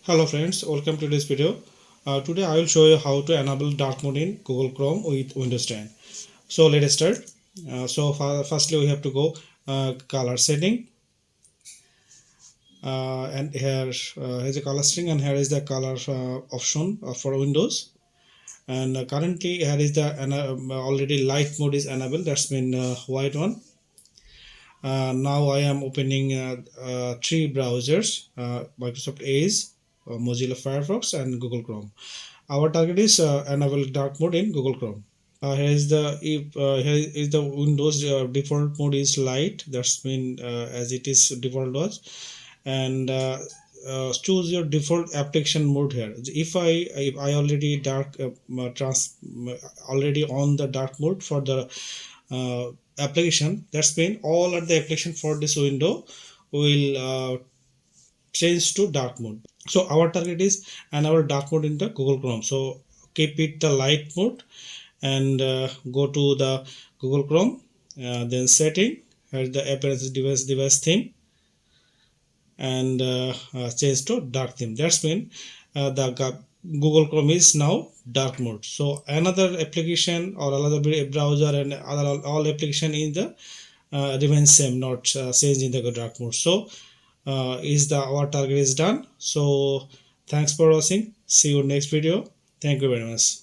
Hello friends, welcome to this video. Today I will show you how to enable dark mode in Google Chrome with Windows 10. So let us start. Firstly we have to go color setting, and here is a color string, and here is the color option for Windows. And currently here is the already light mode is enabled. That's been white one. Now I am opening three browsers: Microsoft Edge, Mozilla Firefox, and Google Chrome. Our target is enable dark mode in Google Chrome. Here is the Windows default mode is light. That's mean as it is default was, and choose your default application mode here. If I already already on the dark mode for the application, that's mean all of the application for this window will change to dark mode. So our target is enable dark mode in the Google Chrome. So keep it the light mode, and go to the Google Chrome, then setting, here the appearance device theme, and change to dark theme. That's mean Google Chrome is now dark mode. So another application or another browser and other all application in the remain same, not change in the dark mode. So is the our target is done. So thanks for watching. See you next video. Thank you very much.